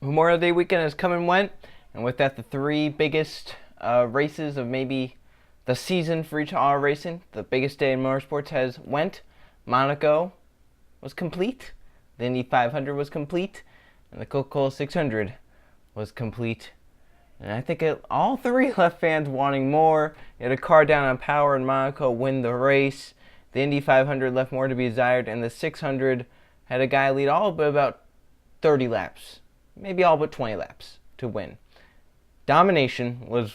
Memorial Day weekend has come and went, and with that, the three biggest races of maybe the season for each auto racing. The biggest day in motorsports has went. Monaco was complete. The Indy 500 was complete, and the Coca-Cola 600 was complete. And I think all three left fans wanting more. You had a car down on power in Monaco win the race. The Indy 500 left more to be desired, and the 600 had a guy lead all but about 30 laps, maybe all but 20 laps to win. Domination was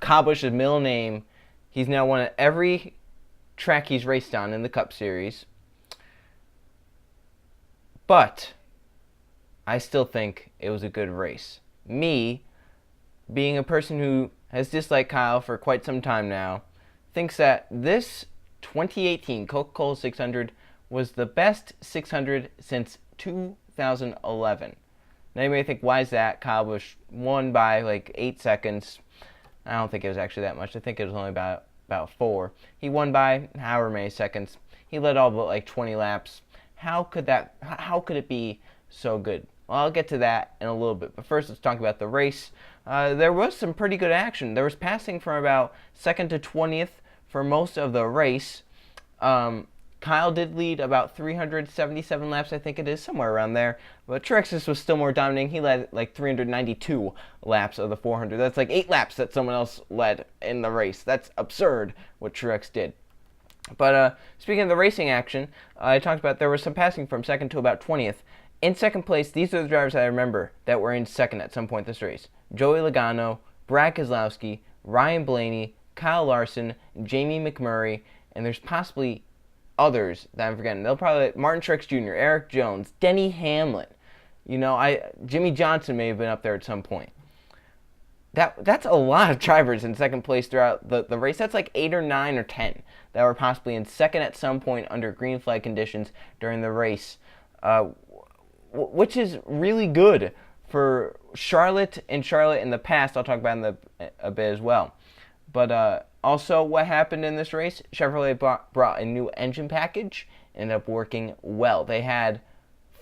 Kyle Busch's middle name. He's now won at every track he's raced on in the Cup Series. But I still think it was a good race. Me, being a person who has disliked Kyle for quite some time now, thinks that this 2018 Coca-Cola 600 was the best 600 since 2011. Now you may think, why is that? Kyle Busch won by like 8 seconds. I don't think it was actually that much. I think it was only about 4. He won by however many seconds. He led all but like 20 laps. How could it be so good? Well, I'll get to that in a little bit. But first, let's talk about the race. There was some pretty good action. There was passing from about 2nd to 20th for most of the race. Kyle did lead about 377 laps, I think it is, somewhere around there. But Truex was still more dominating. He led like 392 laps of the 400. That's like 8 laps that someone else led in the race. That's absurd what Truex did. But speaking of the racing action, I talked about there was some passing from 2nd to about 20th. In 2nd place, these are the drivers I remember that were in 2nd at some point this race. Joey Logano, Brad Keselowski, Ryan Blaney, Kyle Larson, Jamie McMurray, and there's possibly others that I'm forgetting. They'll probably Martin Truex Jr., Eric Jones, Denny Hamlin. Jimmy Johnson may have been up there at some point. That's a lot of drivers in 2nd place throughout the race. That's like 8 or 9 or 10 that were possibly in 2nd at some point under green flag conditions during the race, which is really good for Charlotte in the past. I'll talk about in a bit as well. But also what happened in this race, Chevrolet brought a new engine package, ended up working well. They had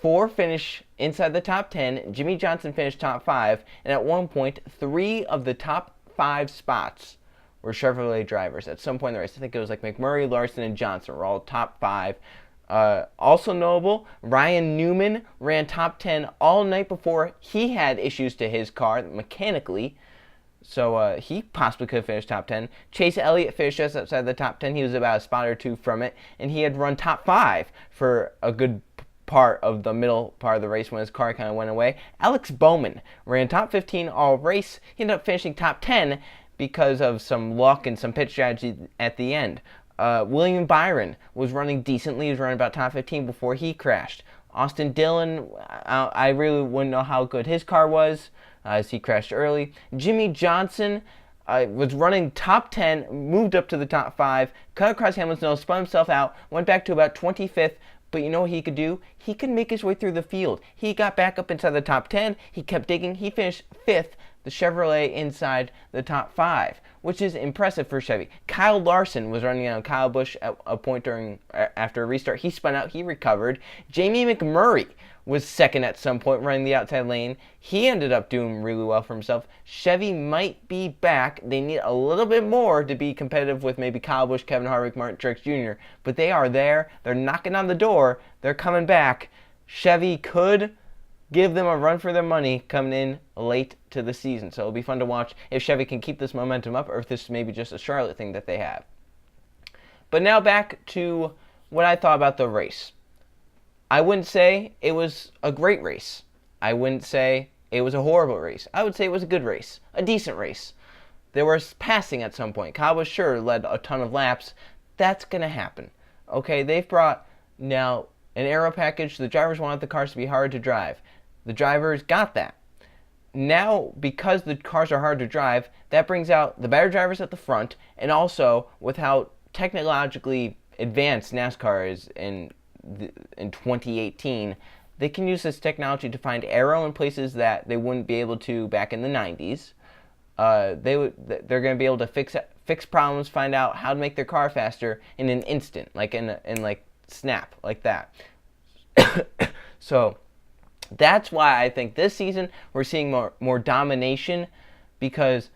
4 finish inside the top 10. Jimmy Johnson finished top 5, and at one point, 3 of the top 5 spots were Chevrolet drivers. At some point in the race, I think it was like McMurray, Larson, and Johnson were all top 5. Also notable, Ryan Newman ran top 10 all night before. He had issues to his car mechanically, so he possibly could have finished top 10. Chase Elliott finished just outside the top 10. He was about a spot or 2 from it, and he had run top 5 for a good part of the middle part of the race when his car kind of went away. Alex Bowman ran top 15 all race. He ended up finishing top 10 because of some luck and some pit strategy at the end. William Byron was running decently. He was running about top 15 before he crashed. Austin Dillon, I really wouldn't know how good his car was as he crashed early. Jimmy Johnson was running top 10, moved up to the top 5, cut across Hamlin's nose, spun himself out, went back to about 25th. But you know what he could do? He could make his way through the field. He got back up inside the top 10. He kept digging. He finished 5th, the Chevrolet inside the top 5, which is impressive for Chevy. Kyle Larson was running on Kyle Busch at a point after a restart. He spun out. He recovered. Jamie McMurray was 2nd at some point running the outside lane. He ended up doing really well for himself. Chevy might be back. They need a little bit more to be competitive with maybe Kyle Busch, Kevin Harvick, Martin Truex Jr., but they are there. They're knocking on the door. They're coming back. Chevy could give them a run for their money coming in late to the season. So it'll be fun to watch if Chevy can keep this momentum up or if this is maybe just a Charlotte thing that they have. But now back to what I thought about the race. I wouldn't say it was a great race. I wouldn't say it was a horrible race. I would say it was a good race, a decent race. There was passing at some point. Kyle was sure led a ton of laps. That's going to happen. Okay, they've brought now an aero package. The drivers wanted the cars to be hard to drive. The drivers got that. Now, because the cars are hard to drive, that brings out the better drivers at the front, and also with how technologically advanced NASCAR is in 2018, they can use this technology to find aero in places that they wouldn't be able to back in the 90s. They're going to be able to fix problems, find out how to make their car faster in an instant, like in like snap, like that. So That's why I think this season we're seeing more domination, because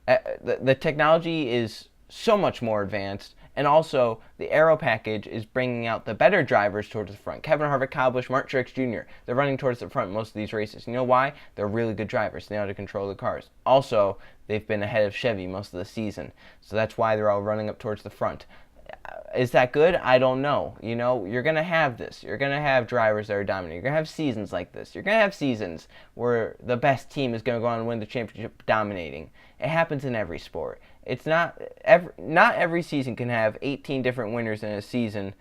the technology is so much more advanced, and also the aero package is bringing out the better drivers towards the front. Kevin Harvick, Kyle Busch, Martin Truex Jr. They're running towards the front most of these races. You know why? They're really good drivers. They know how to control the cars. Also, they've been ahead of Chevy most of the season, so that's why they're all running up towards the front. Is that good? I don't know. You know, you're going to have this. You're going to have drivers that are dominating. You're going to have seasons like this. You're going to have seasons where the best team is going to go on and win the championship dominating. It happens in every sport. It's not every season can have 18 different winners in a season,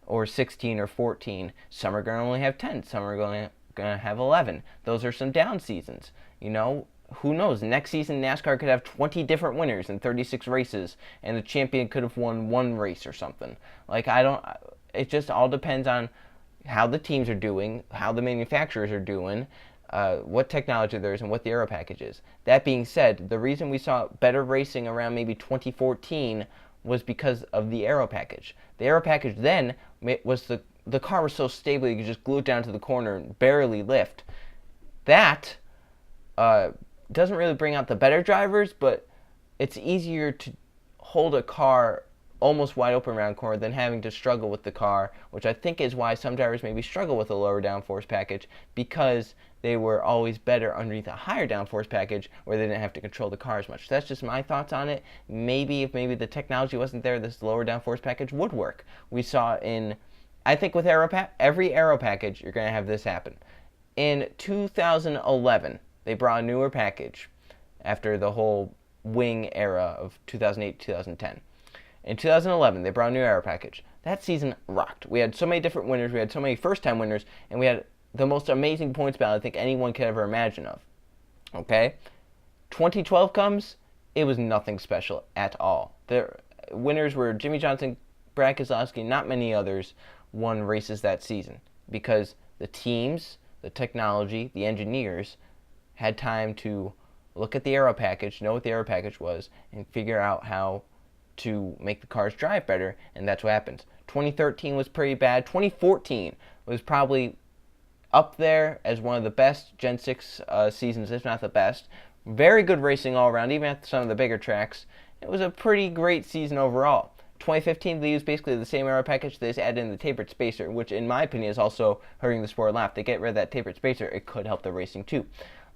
or 16 or 14. Some are going to only have 10. Some are going to have 11. Those are some down seasons. You know, who knows? Next season, NASCAR could have 20 different winners in 36 races, and the champion could have won one race or something. Like, it just all depends on how the teams are doing, how the manufacturers are doing, what technology there is, and what the aero package is. That being said, the reason we saw better racing around maybe 2014 was because of the aero package. The aero package then was the car was so stable you could just glue it down to the corner and barely lift. That doesn't really bring out the better drivers, but it's easier to hold a car almost wide open around corner than having to struggle with the car, which I think is why some drivers maybe struggle with a lower downforce package, because they were always better underneath a higher downforce package where they didn't have to control the car as much. That's just my thoughts on it. Maybe if the technology wasn't there, this lower downforce package would work. We saw I think with every aero package, you're going to have this happen. In 2011, they brought a newer package after the whole wing era of 2008-2010. In 2011, they brought a new aero package. That season rocked. We had so many different winners. We had so many first-time winners, and we had the most amazing points battle I think anyone could ever imagine of. Okay? 2012 comes, it was nothing special at all. The winners were Jimmy Johnson, Brad Keselowski, not many others won races that season, because the teams, the technology, the engineers had time to look at the aero package, know what the aero package was, and figure out how to make the cars drive better, and that's what happens. 2013 was pretty bad. 2014 was probably up there as one of the best Gen 6 seasons, if not the best. Very good racing all around, even at some of the bigger tracks. It was a pretty great season overall. 2015, they used basically the same aero package. They just added in the tapered spacer, which in my opinion is also hurting the sport a lot. If they get rid of that tapered spacer, it could help the racing too.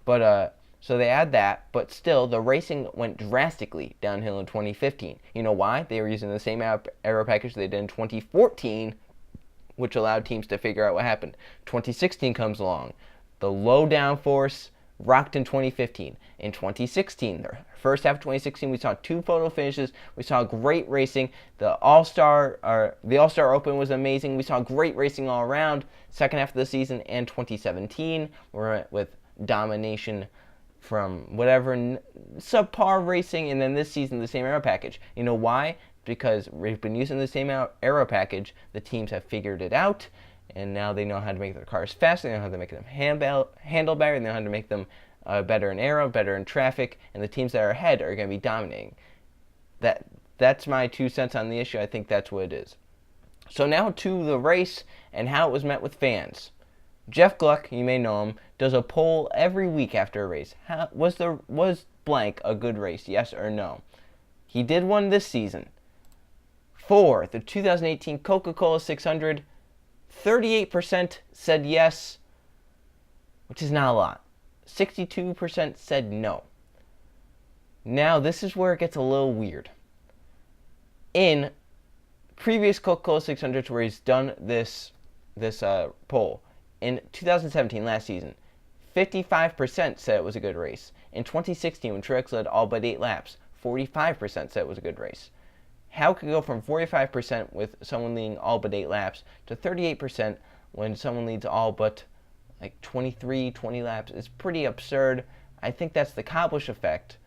But so they add that, but still the racing went drastically downhill in 2015. You know why? They were using the same aero package they did in 2014, which allowed teams to figure out what happened. 2016 comes along. The low downforce rocked in 2015. In 2016, the first half of 2016, we saw 2 photo finishes. We saw great racing. The All-Star Open was amazing. We saw great racing all around. Second half of the season and 2017, we're with domination from whatever subpar racing, and then this season the same aero package. You know why? Because we've been using the same aero package. The teams have figured it out, and now they know how to make their cars faster. They know how to make them handle better. They know how to make them better in aero, better in traffic, and the teams that are ahead are going to be dominating. That's my 2 cents on the issue. I think that's what it is. So now to the race and how it was met with fans. Jeff Gluck, you may know him, does a poll every week after a race. Was blank a good race, yes or no? He did one this season. For the 2018 Coca-Cola 600, 38% said yes, which is not a lot. 62% said no. Now, this is where it gets a little weird. In previous Coca-Cola 600s where he's done this poll, in 2017, last season, 55% said it was a good race. In 2016, when Truex led all but 8 laps, 45% said it was a good race. How could it go from 45% with someone leading all but 8 laps to 38% when someone leads all but like 20 laps? It's pretty absurd. I think that's the Cobblish effect,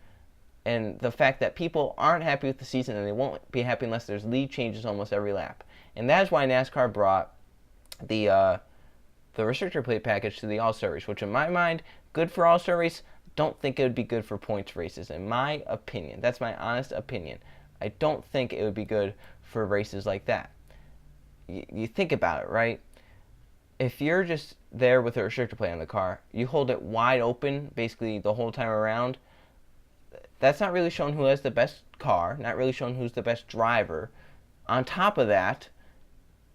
and the fact that people aren't happy with the season, and they won't be happy unless there's lead changes almost every lap. And that is why NASCAR brought the restrictor plate package to the All-Star race, which in my mind, good for All-Star race. Don't think it would be good for points races, in my opinion. That's my honest opinion. I don't think it would be good for races like that. You think about it, right? if you're just there with a restrictor plate on the car, you hold it wide open basically the whole time around. That's not really showing who has the best car, not really showing who's the best driver. On top of that,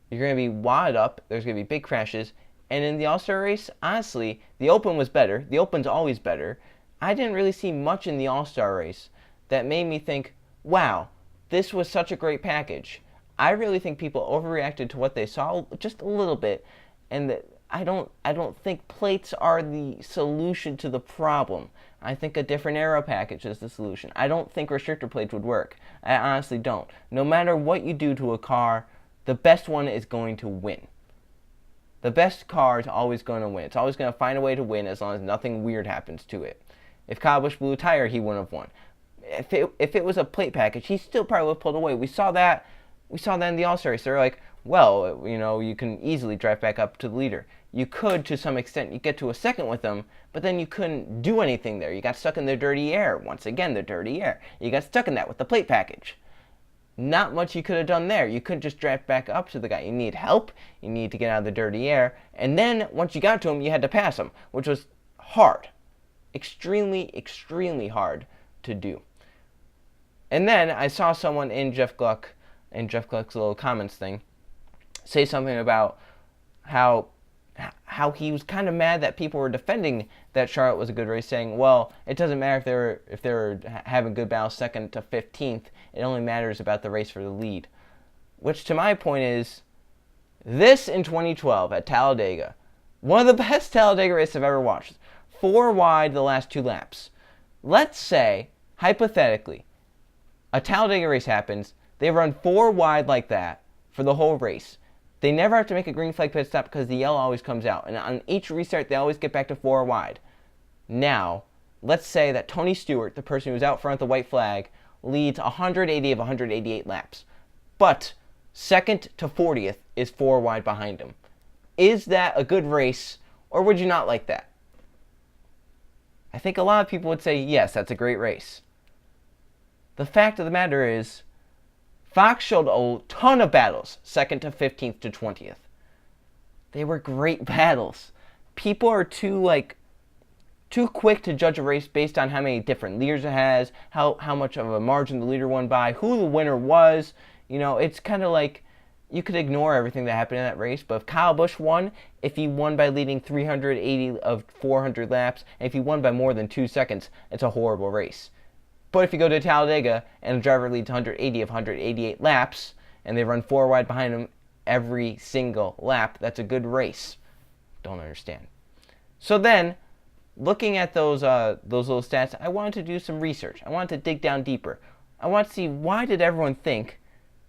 you're going to be wadded up, there's going to be big crashes, and in the All-Star race, honestly, the Open was better. The Open's always better. I didn't really see much in the All-Star race that made me think, wow, this was such a great package. I really think people overreacted to what they saw just a little bit, and that I don't think plates are the solution to the problem. I think a different aero package is the solution. I don't think restrictor plates would work. I honestly don't. No matter what you do to a car, the best one is going to win. The best car is always going to win. It's always going to find a way to win as long as nothing weird happens to it. If Kyle Busch blew a tire, he wouldn't have won. If it was a plate package, he still probably would have pulled away. We saw that in the All-Star race. They were like, well, you can easily drive back up to the leader. You could, to some extent, you get to a second with them, but then you couldn't do anything there. You got stuck in the dirty air. Once again, the dirty air. You got stuck in that with the plate package. Not much you could have done there. You couldn't just drive back up to the guy. You need help. You need to get out of the dirty air. And then, once you got to him, you had to pass him, which was hard. Extremely, extremely hard to do. And then I saw someone in Jeff Gluck's little comments thing, say something about how he was kind of mad that people were defending that Charlotte was a good race, saying, well, it doesn't matter if they were having good battles second to 15th. It only matters about the race for the lead. Which, to my point, is this in 2012 at Talladega, one of the best Talladega races I've ever watched. 4 wide the last 2 laps. Let's say, hypothetically, a Talladega race happens. They run 4 wide like that for the whole race. They never have to make a green flag pit stop because the yellow always comes out. And on each restart, they always get back to 4 wide. Now, let's say that Tony Stewart, the person who's out front with the white flag, leads 180 of 188 laps. But second to 40th is 4 wide behind him. Is that a good race, or would you not like that? I think a lot of people would say, yes, that's a great race. The fact of the matter is, Fox showed a ton of battles, 2nd to 15th to 20th. They were great battles. People are too quick to judge a race based on how many different leaders it has, how much of a margin the leader won by, who the winner was. It's kind of like you could ignore everything that happened in that race, but if Kyle Busch won, if he won by leading 380 of 400 laps, and if he won by more than 2 seconds, it's a horrible race. But if you go to Talladega and a driver leads 180 of 188 laps, and they run 4 wide behind him every single lap, that's a good race. Don't understand. So then, looking at those little stats, I wanted to do some research. I wanted to dig down deeper. I wanted to see, why did everyone think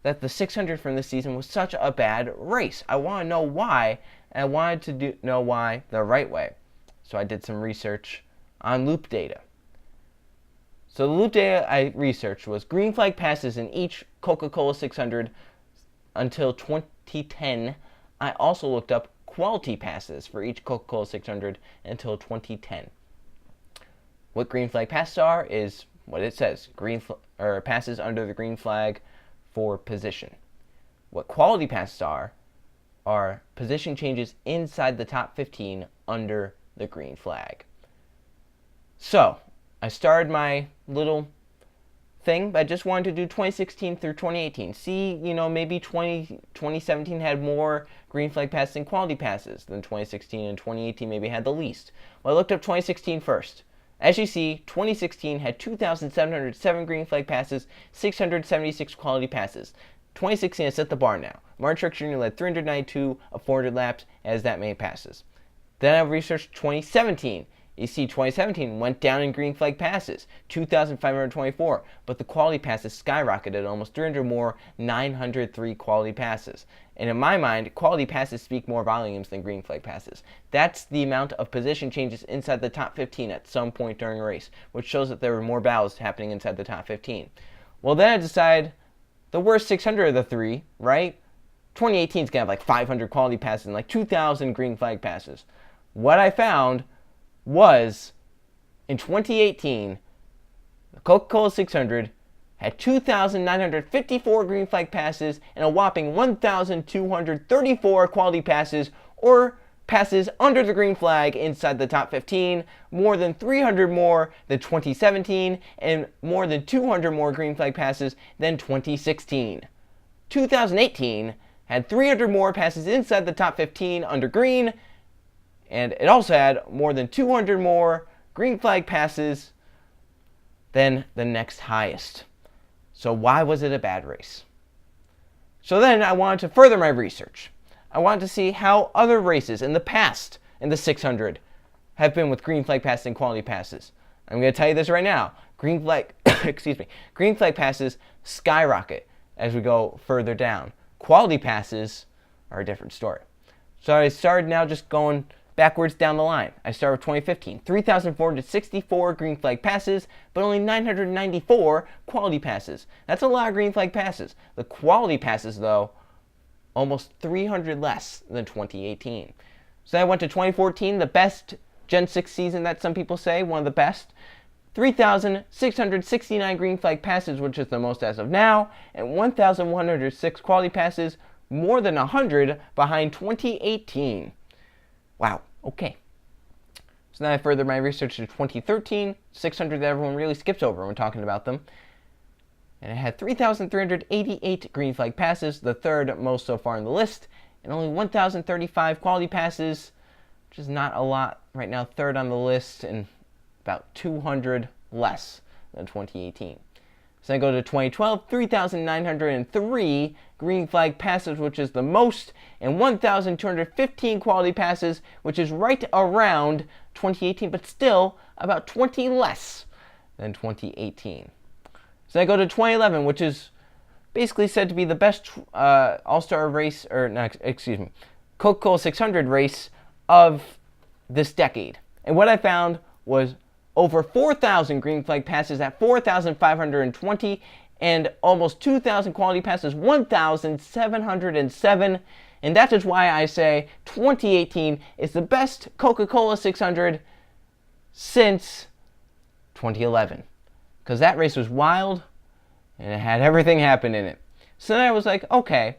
that the 600 from this season was such a bad race? I want to know why, and I wanted to know why the right way. So I did some research on loop data. So the loop data I researched was green flag passes in each Coca-Cola 600 until 2010. I also looked up quality passes for each Coca-Cola 600 until 2010. What green flag passes are is what it says, passes under the green flag for position. What quality passes are position changes inside the top 15 under the green flag. So, I started my little thing, but I just wanted to do 2016 through 2018. See, maybe 2017 had more green flag passes and quality passes than 2016, and 2018 maybe had the least. Well, I looked up 2016 first. As you see, 2016 had 2,707 green flag passes, 676 quality passes. 2016 has set the bar now. Martin Truex Jr. led 392 of 400 laps, as that many passes. Then I researched 2017. You see, 2017 went down in green flag passes, 2,524, but the quality passes skyrocketed almost 300 more, 903 quality passes. And in my mind, quality passes speak more volumes than green flag passes. That's the amount of position changes inside the top 15 at some point during a race, which shows that there were more battles happening inside the top 15. Well, then I decided the worst 600 of the 3, right? 2018 is going to have like 500 quality passes and like 2,000 green flag passes. What I found was, in 2018, the Coca-Cola 600 had 2,954 green flag passes and a whopping 1,234 quality passes, or passes under the green flag inside the top 15, more than 300 more than 2017, and more than 200 more green flag passes than 2016. 2018 had 300 more passes inside the top 15 under green, and it also had more than 200 more green flag passes than the next highest. So why was it a bad race? So then I wanted to further my research. I wanted to see how other races in the past in the 600 have been with green flag passes and quality passes. I'm going to tell you this right now. Green flag, green flag passes skyrocket as we go further down. Quality passes are a different story. So I started now just going backwards down the line. I started with 2015, 3,464 green flag passes, but only 994 quality passes. That's a lot of green flag passes. The quality passes, though, almost 300 less than 2018. So I went to 2014, the best Gen 6 season that some people say, one of the best. 3,669 green flag passes, which is the most as of now, and 1,106 quality passes, more than 100 behind 2018. Wow, okay. So then I furthered my research to 2013, 600 that everyone really skips over when talking about them. And it had 3,388 green flag passes, the third most so far on the list, and only 1,035 quality passes, which is not a lot right now, third on the list, and about 200 less than 2018. So I go to 2012, 3,903 green flag passes, which is the most, and 1,215 quality passes, which is right around 2018, but still about 20 less than 2018. So I go to 2011, which is basically said to be the best All-Star race, or not, excuse me, Coca-Cola 600 race of this decade. And what I found was over 4,000 green flag passes at 4,520, and almost 2,000 quality passes, 1,707. And that is why I say 2018 is the best Coca-Cola 600 since 2011. Because that race was wild, and it had everything happen in it. So then I was like, okay,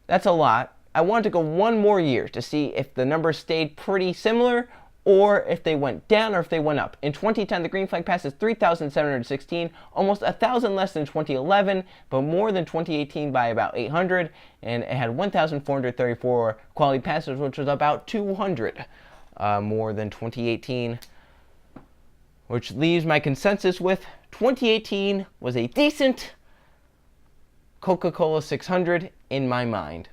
that's a lot. I wanted to go one more year to see if the numbers stayed pretty similar, or if they went down, or if they went up. In 2010, the green flag passes 3,716, almost 1,000 less than 2011, but more than 2018 by about 800, and it had 1,434 quality passes, which was about 200 more than 2018, which leaves my consensus with 2018 was a decent Coca-Cola 600 in my mind.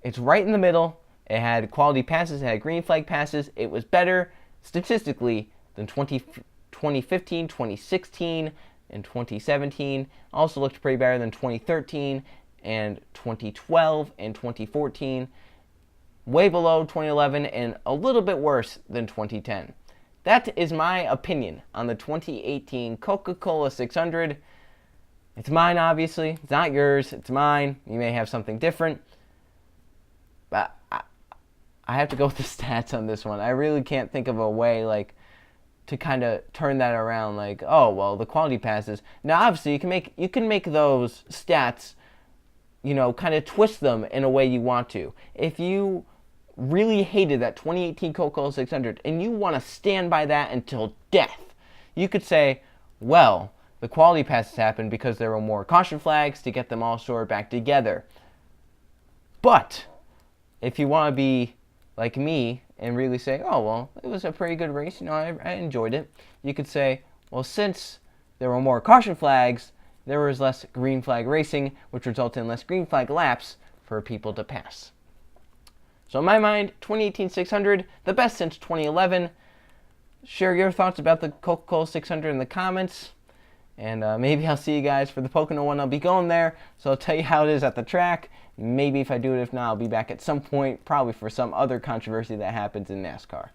It's right in the middle. It had quality passes, it had green flag passes. It was better statistically than 2015, 2016, and 2017. Also looked pretty better than 2013 and 2012 and 2014. Way below 2011 and a little bit worse than 2010. That is my opinion on the 2018 Coca-Cola 600. It's mine, obviously. It's not yours. It's mine. You may have something different. But I have to go with the stats on this one. I really can't think of a way to kind of turn that around. Oh well, the quality passes. Now obviously you can make those stats, kind of twist them in a way you want to. If you really hated that 2018 Coca-Cola 600 and you want to stand by that until death, you could say, well, the quality passes happened because there were more caution flags to get them all sorted back together. But if you want to be like me and really say, oh, well, it was a pretty good race, I enjoyed it, you could say, well, since there were more caution flags, there was less green flag racing, which resulted in less green flag laps for people to pass. So in my mind, 2018 600, the best since 2011. Share your thoughts about the Coca-Cola 600 in the comments, and maybe I'll see you guys for the Pocono one. I'll be going there, so I'll tell you how it is at the track. Maybe if I do it, if not, I'll be back at some point, probably for some other controversy that happens in NASCAR.